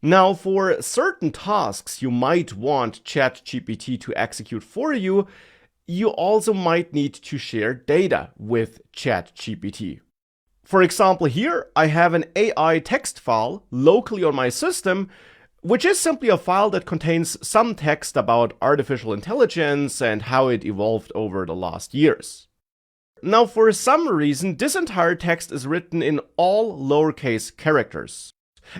Now, for certain tasks you might want ChatGPT to execute for you, you also might need to share data with ChatGPT. For example, here I have an AI text file locally on my system, which is simply a file that contains some text about artificial intelligence and how it evolved over the last years. Now, for some reason, this entire text is written in all lowercase characters.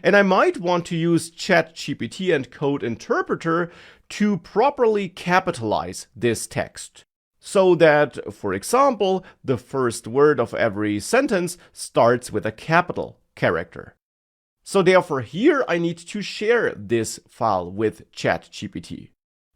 And I might want to use ChatGPT and Code Interpreter to properly capitalize this text, so that, for example, the first word of every sentence starts with a capital character. So therefore here I need to share this file with ChatGPT.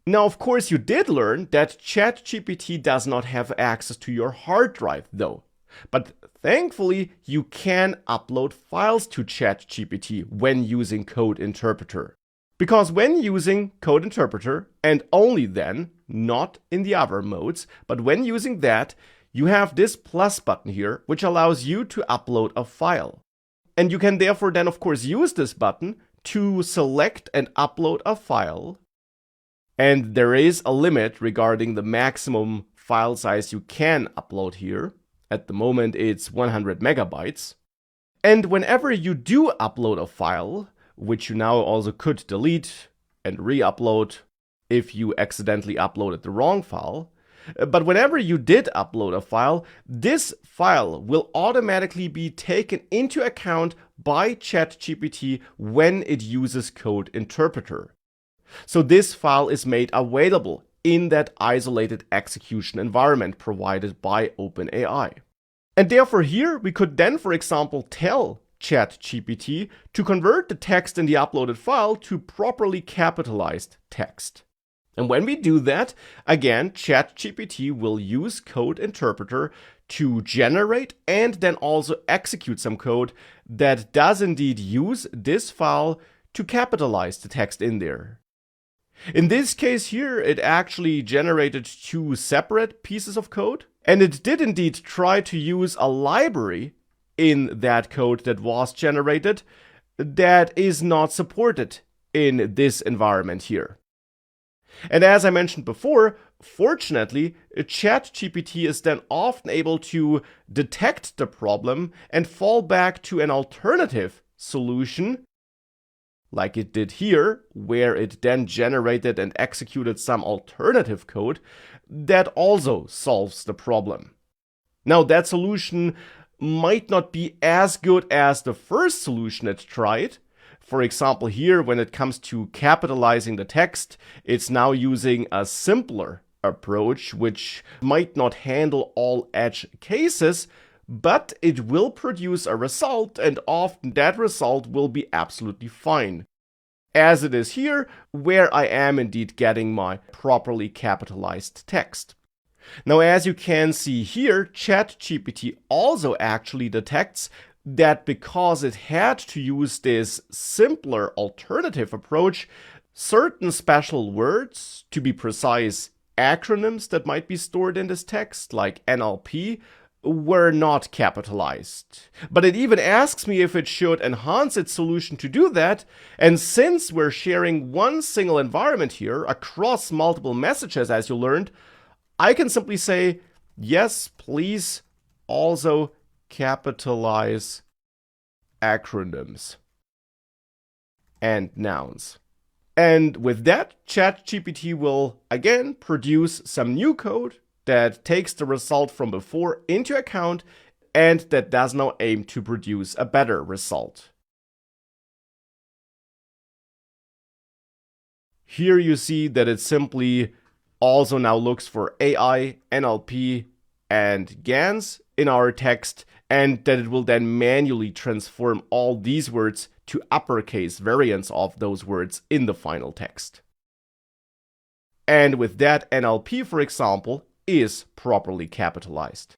Now, of course, you did learn that ChatGPT does not have access to your hard drive though. But thankfully, you can upload files to ChatGPT when using Code Interpreter. Because when using Code Interpreter, and only then, not in the other modes, but when using that, you have this plus button here, which allows you to upload a file. And you can therefore then, of course, use this button to select and upload a file. And there is a limit regarding the maximum file size you can upload here. At the moment, it's 100 megabytes. And whenever you do upload a file, which you now also could delete and re-upload if you accidentally uploaded the wrong file, but whenever you did upload a file, this file will automatically be taken into account by ChatGPT when it uses Code Interpreter. So this file is made available in that isolated execution environment provided by OpenAI. And therefore here we could then, for example, tell ChatGPT to convert the text in the uploaded file to properly capitalized text. And when we do that, again, ChatGPT will use Code Interpreter to generate and then also execute some code that does indeed use this file to capitalize the text in there. In this case here, it actually generated two separate pieces of code, and it did indeed try to use a library in that code that was generated that is not supported in this environment here. And as I mentioned before, fortunately, ChatGPT is then often able to detect the problem and fall back to an alternative solution, like it did here, where it then generated and executed some alternative code that also solves the problem. Now, that solution might not be as good as the first solution it tried. For example, here, when it comes to capitalizing the text, it's now using a simpler approach, which might not handle all edge cases, but it will produce a result, and often that result will be absolutely fine. As it is here, where I am indeed getting my properly capitalized text. Now, as you can see here, ChatGPT also actually detects that because it had to use this simpler alternative approach, certain special words, to be precise, acronyms that might be stored in this text, like NLP, were not capitalized. But it even asks me if it should enhance its solution to do that, and since we're sharing one single environment here across multiple messages, as you learned, I can simply say, yes, please also capitalize acronyms and nouns. And with that, ChatGPT will again produce some new code that takes the result from before into account and that does now aim to produce a better result. Here you see that it simply also now looks for AI, NLP, and GANs in our text, and that it will then manually transform all these words to uppercase variants of those words in the final text. And with that, NLP, for example, is properly capitalized.